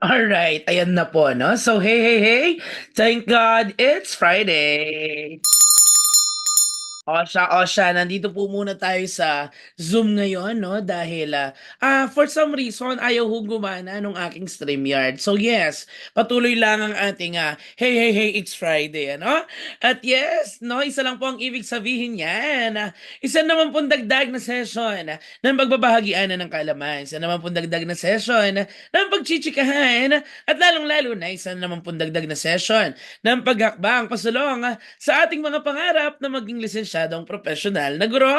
Alright, ayan na po, no? So, hey, hey, hey! Thank God it's Friday! O siya, nandito po muna tayo sa Zoom ngayon, no? Dahil, for some reason, ayaw ho gumana nung aking StreamYard. So, yes, patuloy lang ang ating, hey, hey, hey, it's Friday, ano? At yes, no, isa lang po ang ibig sabihin yan. Isa naman pong dagdag na session ng pagbabahagian ng kaalaman. Isa naman pong dagdag na session ng pagchichikahan. At lalong-lalo na, isa naman pong dagdag na session ng paghakbang pasulong sa ating mga pangarap na maging lisensyadong profesional na guro.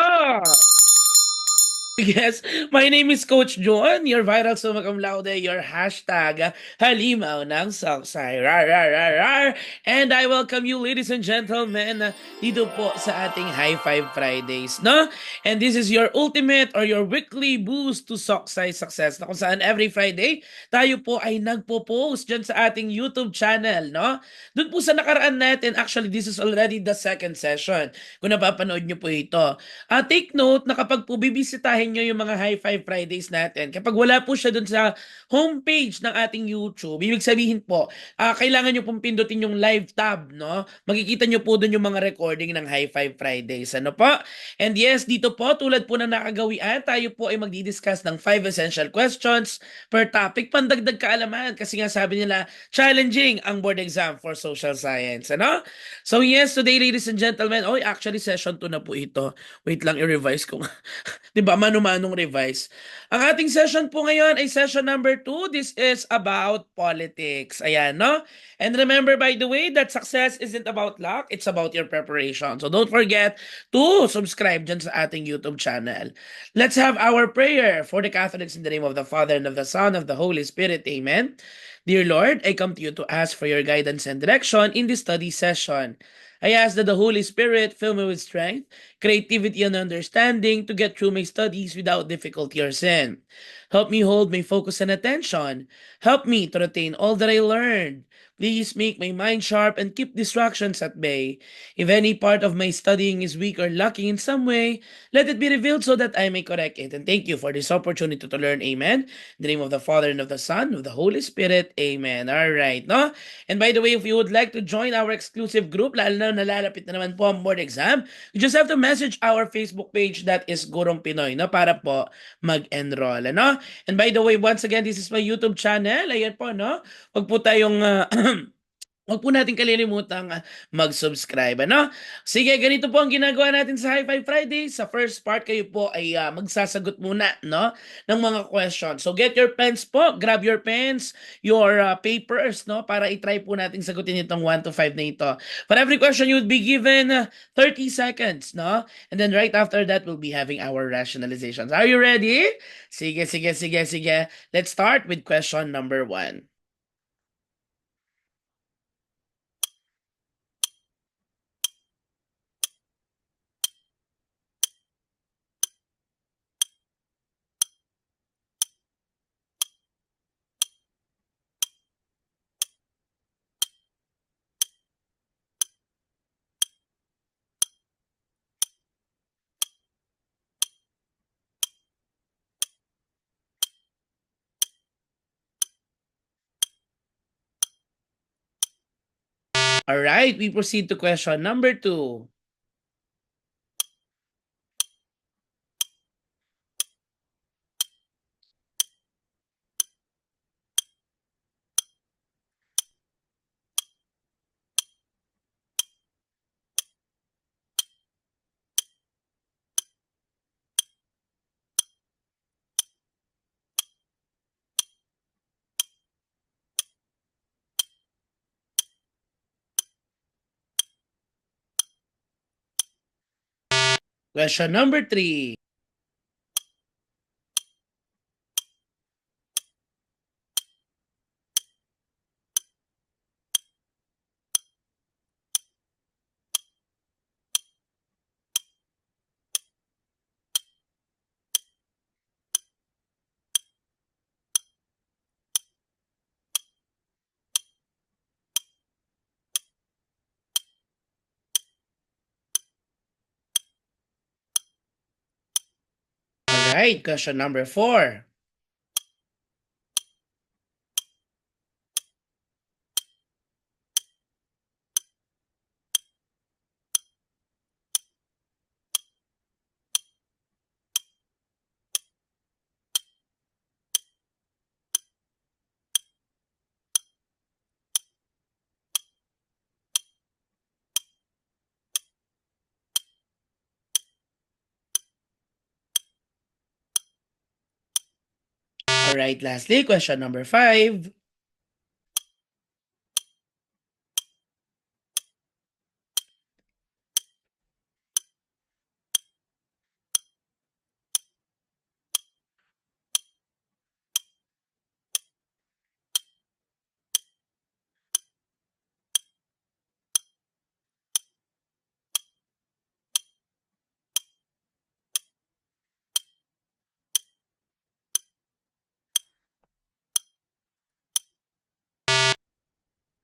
Yes, my name is Coach John, your viral summa cum laude, your hashtag halimaw ng sangsay. Rar, rar, rar, rar. And I welcome you, ladies and gentlemen, dito po sa ating High Five Fridays, no? And this is your ultimate or your weekly boost to Soksay success, na kung saan every Friday, tayo po ay nagpo-post dyan sa ating YouTube channel, no? Doon po sa nakaraan natin, actually, this is already the second session, kung napapanood nyo po ito. Take note na kapag po bibisitahin nyo yung mga High Five Fridays natin, kapag wala po siya dun sa homepage ng ating YouTube, ibig sabihin po, kailangan nyo pong pindutin yung live tab, no? Makikita nyo po dun yung mga recording ng High Five Fridays. Ano po? And yes, dito po, tulad po na nakagawian, tayo po ay magdi-discuss ng 5 essential questions per topic, pandagdag kaalaman. Kasi nga sabi nila, challenging ang board exam for social science. Ano? So yes, today, ladies and gentlemen, actually session 2 na po ito. Wait lang, i-revise ko. 'Di ba? Mano-manong revise. Ang ating session po ngayon ay session number 2. This is about politics. Ayan, no? And remember, by the way, that success isn't about luck, it's about your preparation. So don't forget to subscribe dyan sa ating YouTube channel. Let's have our prayer for the Catholics in the name of the Father and of the Son of the Holy Spirit. Amen. Dear Lord, I come to you to ask for your guidance and direction in this study session. I ask that the Holy Spirit fill me with strength, creativity, and understanding to get through my studies without difficulty or sin. Help me hold my focus and attention. Help me to retain all that I learned. Please make my mind sharp and keep distractions at bay. If any part of my studying is weak or lacking in some way, let it be revealed so that I may correct it. And thank you for this opportunity to learn. Amen. In the name of the Father and of the Son, and of the Holy Spirit. Amen. All right, no? And by the way, if you would like to join our exclusive group, lalo na nalalapit na naman po ang board exam, you just have to message our Facebook page, that is Gurong Pinoy, no? Para po mag-enroll, ano? And by the way, once again, this is my YouTube channel. Ayan po, no? Huwag po tayong Huwag po natin kalilimutang mag-subscribe, ano? Sige, ganito po ang ginagawa natin sa High Five Friday. Sa first part, kayo po ay magsasagot muna, no? Ng mga questions. So, get your pens po. Grab your pens, your papers, no? Para itry po natin sagutin itong 1 to 5 na ito. For every question, you would be given 30 seconds, no? And then right after that, we'll be having our rationalizations. Are you ready? Sige, sige, sige, sige. Let's start with question number 1. All right, we proceed to question number 2. Question number 3. All right, question number 4. Alright, lastly, question number 5.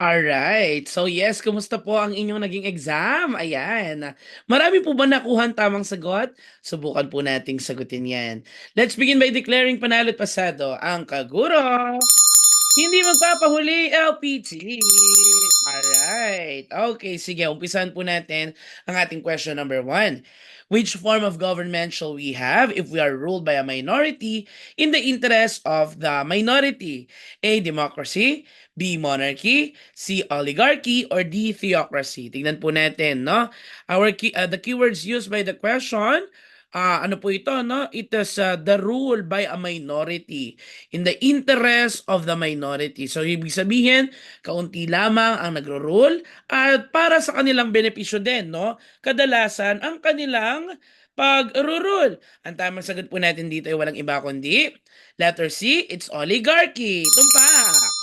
Alright. So yes, kumusta po ang inyong naging exam? Ayan. Marami po ba nakuhang tamang sagot? Subukan po nating sagutin yan. Let's begin by declaring panalo at pasado ang Kaguro. Hindi magpapahuli, LPT. Alright. Okay, sige. Umpisan po natin ang ating question number 1. Which form of government shall we have if we are ruled by a minority in the interest of the minority? A. Democracy. B. Monarchy. C. Oligarchy. Or D. Theocracy. Tingnan po natin, no? The keywords used by the question, ano po ito, no? It is the rule by a minority in the interest of the minority. So, ibig sabihin, kaunti lamang ang nagro-rule at para sa kanilang benepisyo din, no? Kadalasan, ang kanilang pag-rule. Ang tamang sagot po natin dito ay walang iba kundi letter C, it's oligarchy. Tumpak!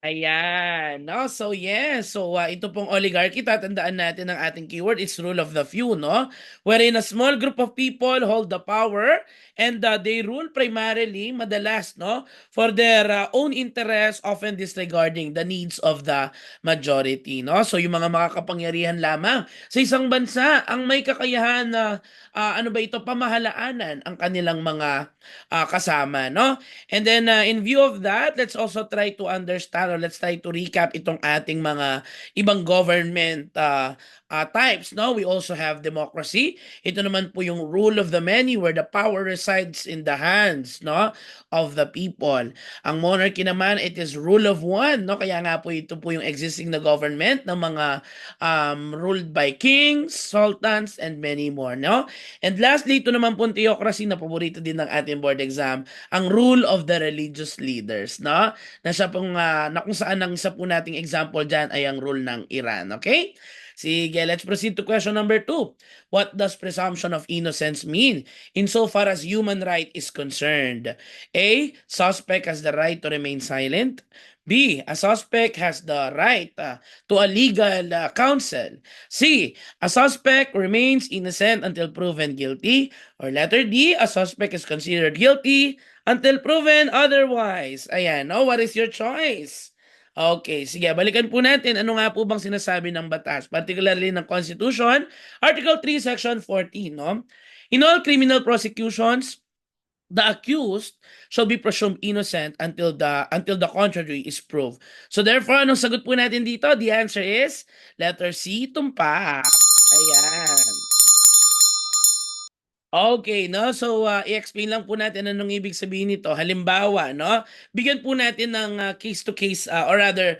Ayan, no? So yes, so ito pong oligarchy, tatandaan natin ang ating keyword, it's rule of the few, no? Wherein a small group of people hold the power and they rule primarily, madalas, no? For their own interests, often disregarding the needs of the majority, no? So yung mga makakapangyarihan lamang sa isang bansa ang may kakayahan na ano ba ito, pamahalaanan ang kanilang mga kasama, no? And then in view of that, let's also try to understand or let's try to recap itong ating mga ibang government types, no? We also have democracy. Ito naman po yung rule of the many where the power resides in the hands, no, of the people. Ang monarchy naman, it is rule of one, no? Kaya nga po ito po yung existing na government ng mga ruled by kings, sultans, and many more, no? And lastly, ito naman po theocracy na paborito din ng ating board exam, ang rule of the religious leaders, no? Na siya pong, na kung saan ang isa po nating example dyan ay ang rule ng Iran, okay? Sige, let's proceed to question number 2. What does presumption of innocence mean insofar as human right is concerned? A. Suspect has the right to remain silent. B. A suspect has the right to a legal counsel. C. A suspect remains innocent until proven guilty. Or letter D. A suspect is considered guilty until proven otherwise. Ayan, no? What is your choice? Okay, sige, balikan po natin ano nga po bang sinasabi ng batas, particularly ng Constitution, Article 3, Section 14, no? In all criminal prosecutions, the accused shall be presumed innocent until the contrary is proved. So therefore, anong sagot po natin dito? The answer is letter C, tumpak. Ayan. Okay, no? So, i-explain lang po natin anong ibig sabihin nito. Halimbawa, no? Bigyan po natin ng case-to-case or rather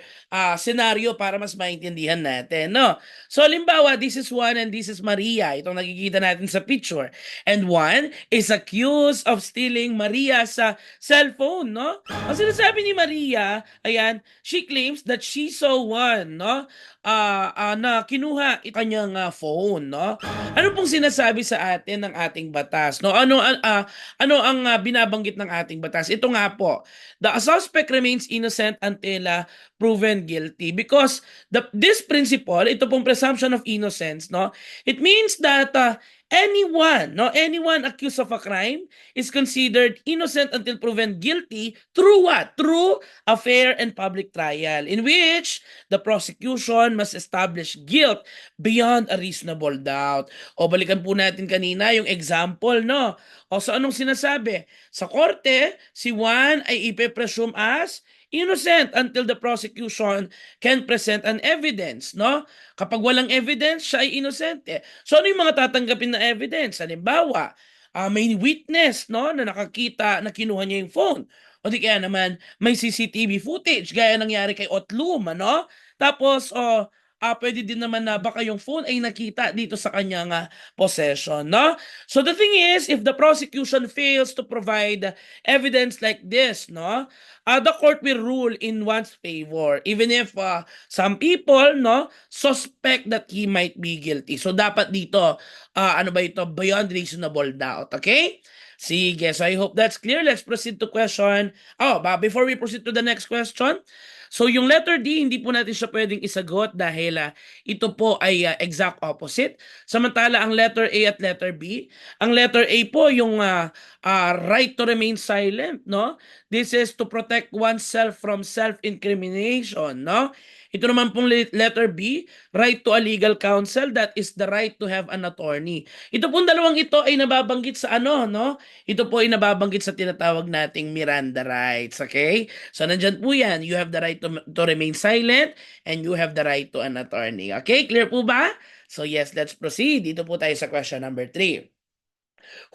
scenario para mas maintindihan natin, no? So, halimbawa, this is Juan and this is Maria. Itong nakikita natin sa picture. And Juan is accused of stealing Maria's cellphone, no? Ang sinasabi ni Maria, ayan, she claims that she saw Juan, no? Na kinuha kanyang phone, no? Ano pong sinasabi sa atin ng ating batas, no? Ano ang binabanggit ng ating batas? Ito nga po, the suspect remains innocent until proven guilty because this principle, ito pong presumption of innocence, no? It means that anyone accused of a crime is considered innocent until proven guilty through what? Through a fair and public trial in which the prosecution must establish guilt beyond a reasonable doubt. O balikan po natin kanina yung example, no? O so anong sinasabi? Sa korte, si Juan ay ipe-presume as innocent until the prosecution can present an evidence, no? Kapag walang evidence, siya ay inosente. So ano yung mga tatanggapin na evidence? Halimbawa, may witness, no, na nakakita na kinuha niya yung phone. O di kaya naman may CCTV footage gaya nangyari kay Otlum, ano? Tapos pwede din naman na baka yung phone ay nakita dito sa kanyang possession, no? So the thing is, if the prosecution fails to provide evidence like this, no, the court will rule in one's favor, even if some people, no, suspect that he might be guilty. So dapat dito, ano ba ito, beyond reasonable doubt, okay? Sige, so I hope that's clear. Let's proceed to question. Before we proceed to the next question, so yung letter D, hindi po natin siya pwedeng isagot dahil ito po ay exact opposite. Samantala, ang letter A at letter B, ang letter A po yung right to remain silent, no? This is to protect oneself from self-incrimination, no? Ito naman pong letter B, right to a legal counsel, that is the right to have an attorney. Ito pong dalawang ito ay nababanggit sa ano, no? Ito po ay nababanggit sa tinatawag nating Miranda rights, okay? So nandyan po yan, you have the right to remain silent and you have the right to an attorney. Okay, clear po ba? So yes, let's proceed. Dito po tayo sa question number 3.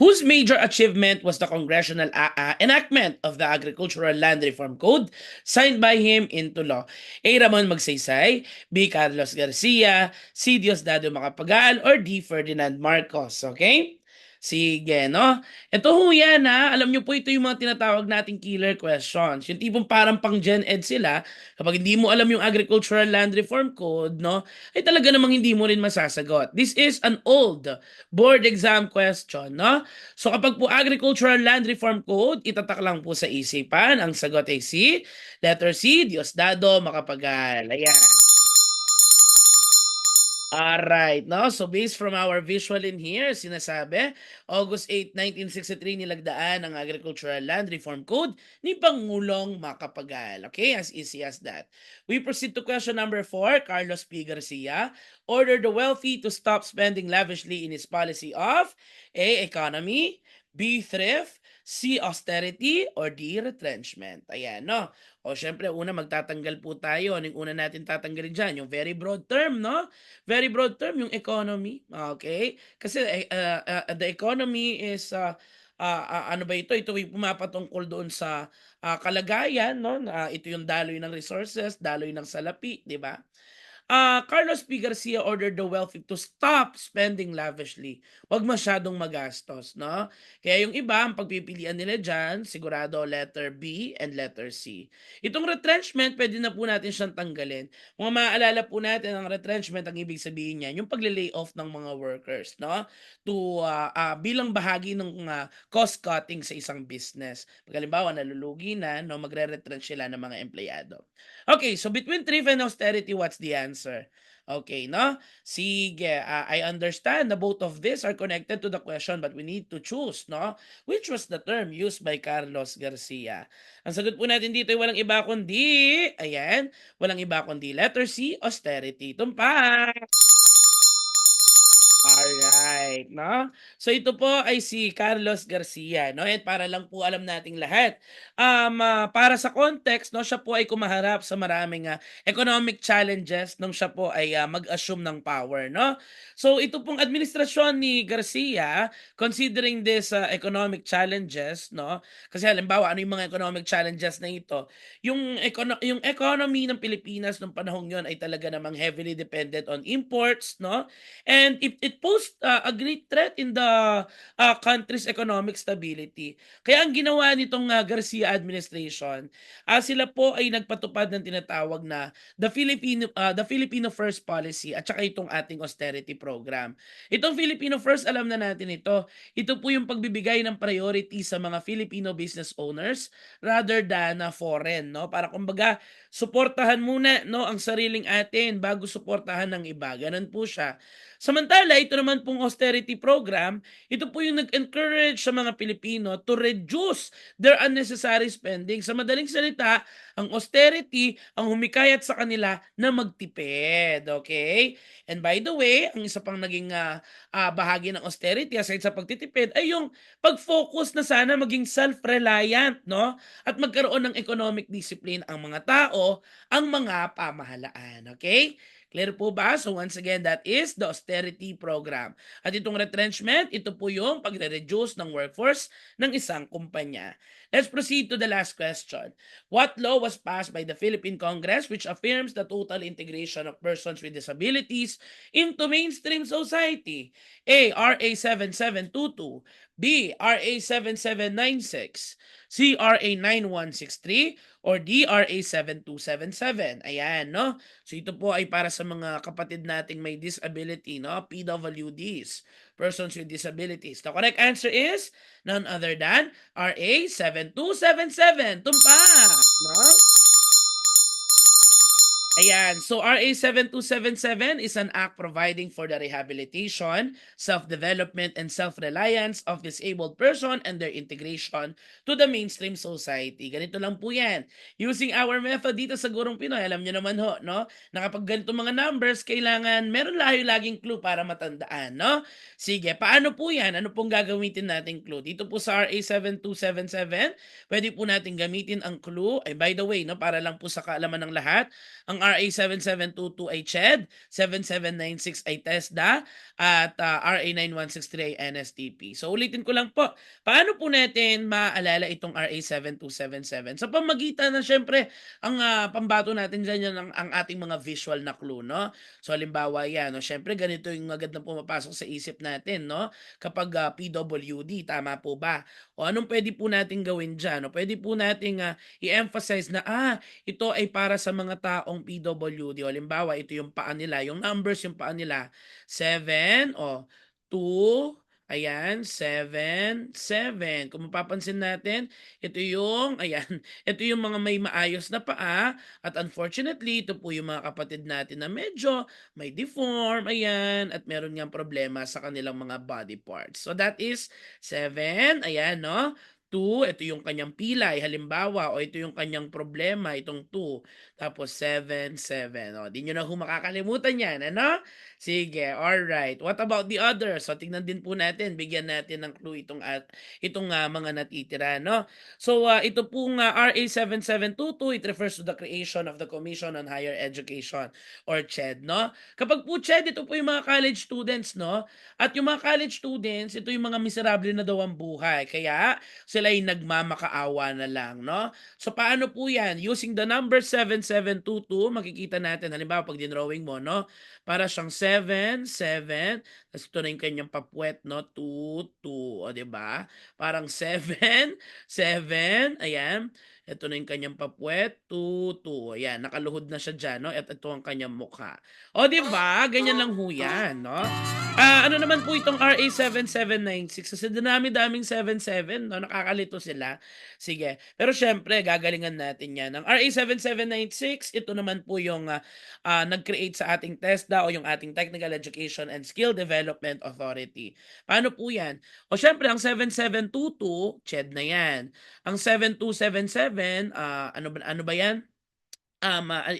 Whose major achievement was the congressional enactment of the Agricultural Land Reform Code signed by him into law? A. Ramon Magsaysay, B. Carlos Garcia, C. Diosdado Macapagal, or D. Ferdinand Marcos. Okay? Sige, no? Ito ho yan, ha? Alam nyo po, ito yung mga tinatawag nating killer questions. Yung tipong parang pang Gen Ed sila, kapag hindi mo alam yung Agricultural Land Reform Code, no? Ay talaga namang hindi mo rin masasagot. This is an old board exam question, no? So kapag po Agricultural Land Reform Code, itatak lang po sa isipan. Ang sagot ay C. Letter C, Diosdado Macapagal. Ayan. Alright, no? So based from our visual in here, sinasabi, August 8, 1963 nilagdaan ang Agricultural Land Reform Code ni Pangulong Macapagal. Okay, as easy as that. We proceed to question number 4. Carlos P. Garcia ordered the wealthy to stop spending lavishly in his policy of A. Economy, B. Thrift, C. Austerity, or D. Retrenchment. Ayan, no? O syempre, una magtatanggal po tayo. Ano yung una natin tatanggalin dyan? Yung very broad term, no? Very broad term, yung economy. Okay? Kasi the economy is, ano ba ito? Ito ay pumapatungkol doon sa kalagayan, no? Ito yung daloy ng resources, daloy ng salapi, di ba? Carlos P. Garcia ordered the wealthy to stop spending lavishly. Huwag masyadong magastos, no? Kaya yung iba, ang pagpipilian nila dyan, sigurado letter B and letter C. Itong retrenchment, pwede na po natin siyang tanggalin. Kung maaalala po natin, ang retrenchment, ang ibig sabihin niya, yung pag-lay off ng mga workers, no? To, bilang bahagi ng cost cutting sa isang business. Pag halimbawa, nalulugi na, no? Magre-retrench sila ng mga empleyado. Okay, so between thrift and austerity, what's the answer? Okay, no? Sige, I understand na both of these are connected to the question but we need to choose, no? Which was the term used by Carlos Garcia? Ang sagot po natin dito ay walang iba kundi, ayan, walang iba kundi letter C, austerity. Tumpak! Alright, no? So ito po ay si Carlos Garcia, no? At para lang po alam nating lahat, para sa context, no, siya po ay kumaharap sa maraming economic challenges nung siya po ay mag-assume ng power, no? So ito pong administrasyon ni Garcia, considering this economic challenges, no? Kasi halimbawa, ano yung mga economic challenges na ito? Yung economy ng Pilipinas nung panahong yon ay talaga namang heavily dependent on imports, no? And it posed a great threat in the country's economic stability. Kaya ang ginawa nitong Garcia administration, sila po ay nagpatupad ng tinatawag na the Filipino First policy at saka itong ating austerity program. Itong Filipino First, alam na natin ito. Ito po yung pagbibigay ng priority sa mga Filipino business owners rather than foreign, no? Para kumbaga suportahan muna, no, ang sariling atin bago suportahan ng iba. Ganun po siya. Samantala, ito naman pong austerity program, ito po yung nag-encourage sa mga Pilipino to reduce their unnecessary spending. Sa madaling salita, ang austerity ang humikayat sa kanila na magtipid. Okay? And by the way, ang isa pang naging bahagi ng austerity aside sa pagtitipid ay yung pag-focus na sana maging self-reliant, no? At magkaroon ng economic discipline ang mga tao, ang mga pamahalaan. Okay? Clear po ba? So once again, that is the austerity program. At itong retrenchment, ito po yung pagre-reduce ng workforce ng isang kumpanya. Let's proceed to the last question. What law was passed by the Philippine Congress which affirms the total integration of persons with disabilities into mainstream society? A. RA 7722, B. RA 7796, C. RA 9163, or D. RA 7277. Ayan, no? So ito po ay para sa mga kapatid nating may disability, no? PWDs, persons with disabilities. The correct answer is none other than RA 7277. Tumpak, no? Ayan. So RA 7277 is an act providing for the rehabilitation, self-development, and self-reliance of disabled person and their integration to the mainstream society. Ganito lang po yan. Using our method dito sa Gurong Pinoy, alam nyo naman ho, no? Na kapag ganito mga numbers, kailangan meron laging clue para matandaan, no? Sige, paano po yan? Ano pong gagamitin nating clue? Dito po sa RA 7277, pwede po natin gamitin ang clue. Ay, by the way, no, para lang po sa kaalaman ng lahat, ang RA 7722 ay CHED, 7796 ay TESDA, at RA 9163 ay NSTP. So ulitin ko lang po, paano po natin maaalala itong RA 7277? Sa pamagitan na syempre, ang pambato natin dyan yan ang ating mga visual na clue, no? So halimbawa yan, no? Syempre ganito yung agad na pumapasok sa isip natin, no? Kapag PWD, tama po ba? O anong pwede po natin gawin dyan? No? Pwede po natin i-emphasize na, ito ay para sa mga taong PWD. O halimbawa, ito yung paa nila, yung numbers yung paa nila. 7, 2, ayan, 7, 7. Kung mapapansin natin, ito yung, ayan, ito yung mga may maayos na paa. At unfortunately, ito po yung mga kapatid natin na medyo may deform, ayan, at meron niyang problema sa kanilang mga body parts. So that is 7, ayan, no? 2, ito yung kanyang pilay, halimbawa, o ito yung kanyang problema, itong 2. Tapos 7, 7. O, di nyo na makakalimutan yan, ano? Sige, alright. What about the others? So, tingnan din po natin, bigyan natin ng clue itong mga natitira, no? So, ito pong RA 7722, it refers to the creation of the Commission on Higher Education, or CHED, no? Kapag po CHED, ito po yung mga college students, no? At yung mga college students, ito yung mga miserable na daw ang buhay. Kaya, sila ay nagmamakaawa na lang, no? So, paano po yan? Using the number 7722, makikita natin, halimbawa, pag dinrawing mo, no? Para siyang 7, 7, tapos ito na yung kanyang papuwet, no? 2, 2, o, diba? Parang 7, 7, ayan. Ito na yung kanyang papuwet, 2, 2. Ayan, nakaluhod na siya dyan, no? At ito ang kanyang mukha. O, diba? Ganyan lang ho yan, no? Ano naman po itong RA 7796? Kasi dinami-daming 77, no? Nakakalito sila. Sige. Pero syempre, gagalingan natin yan. Ang RA 7796, ito naman po yung nag-create sa ating TESDA o yung ating Technical Education and Skill Development Authority. Paano po yan? O syempre, ang 7722, CHED na yan. Ang 7277, ano ba yan?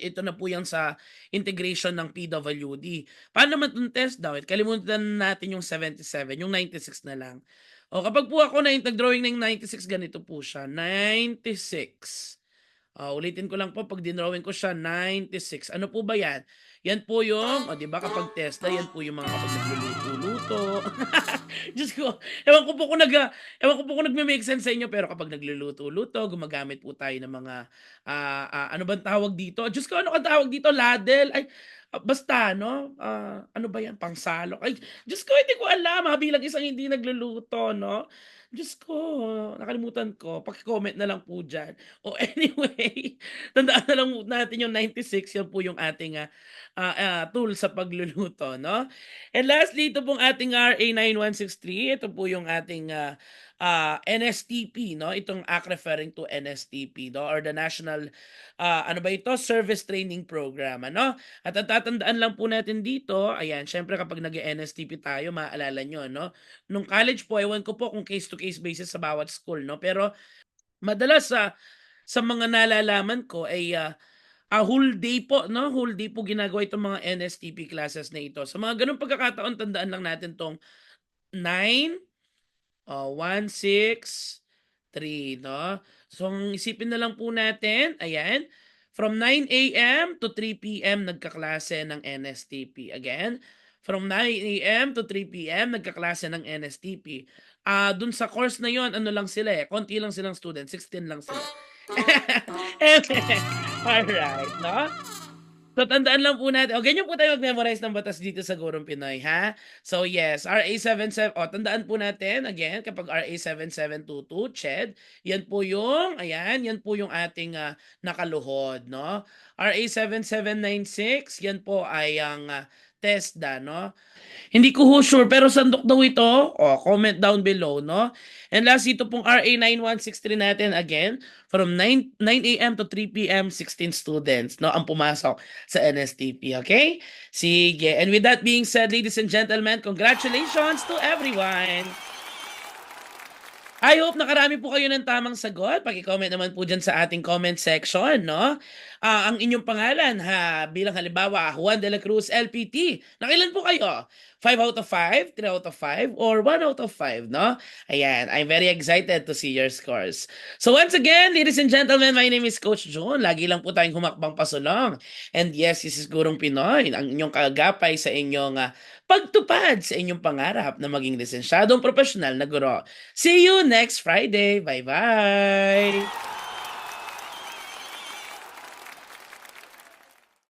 Ito na po yan sa integration ng PWD. Paano naman itong test daw? Kalimutan natin yung 77, yung 96 na lang. O kapag po ako nag-drawing ng 96, ganito po siya. 96. Ulitin ko lang po, pag dinrawing ko siya, 96. Ano po ba yan? Yan po yung, di ba kapag testa, yan po yung mga kapag nagluluto-luto. Diyos ko, ewan ko po kung nagme-make sense sa inyo, pero kapag nagluluto-luto, gumagamit po tayo ng mga, ano bang tawag dito? Diyos ko, ano ka tawag dito? Ladle? Ay, basta, no? Ano ba yan? Pangsalok? Ay, Diyos ko, hindi ko alam. Bilang isang hindi nagluluto, no? Diyos ko, nakalimutan ko. Paki-comment na lang po dyan. O anyway, tandaan na lang natin yung 96, yan po yung ating tool sa pagluluto, no? And lastly, ito pong ating RA 9163, ito po yung ating NSTP, no? Itong act referring to NSTP, no? Or the National, ano ba ito? Service Training Program, ano? At ang tatandaan lang po natin dito, ayan, syempre kapag nag-NSTP tayo, maaalala nyo, no? Nung college po, ewan ko po kung case-to-case basis sa bawat school, no? Pero madalas sa mga nalalaman ko ay whole day po, no? Whole day po ginagawa itong mga NSTP classes na ito. Sa mga ganung pagkakataon, tandaan lang natin tong 9, 1, 6, 3, no? So, ang isipin na lang po natin, ayan, From 9 a.m. to 3 p.m. nagkaklase ng NSTP. Again, from 9 a.m. to 3 p.m. nagkaklase ng NSTP. Dun sa course na yon, ano lang sila eh, konti lang silang students, 16 lang sila. Alright, no? So, tandaan lang po natin. O, ganyan po tayo mag-memorize ng batas dito sa Gurong Pinoy, ha? So, yes, RA 77, tandaan po natin, again, kapag RA 7722, CHED, yan po yung, ayan, yan po yung ating nakaluhod, no? RA 7796, yan po ay ang TESDA, no? Hindi ko ho sure, pero sandok daw ito. Comment down below, no? And last, ito pong RA 9163 natin, again, from 9 a.m. to 3 p.m., 16 students, no? Ang pumasok sa NSTP, okay? Sige. And with that being said, ladies and gentlemen, congratulations to everyone! I hope nakarami po kayo ng tamang sagot. Paki-comment naman po dyan sa ating comment section, no? Ang inyong pangalan, bilang halimbawa, Juan de la Cruz, LPT. Nakilan po kayo? 5 out of 5, 3 out of 5, or 1 out of 5, no? Ayan, I'm very excited to see your scores. So once again, ladies and gentlemen, my name is Coach John. Lagi lang po tayong humakbang pasulong. And yes, this is Gurong Pinoy, ang inyong kagapay sa inyong pagtupad sa inyong pangarap na maging lisensyadong profesional na guro. See you next Friday. Bye-bye!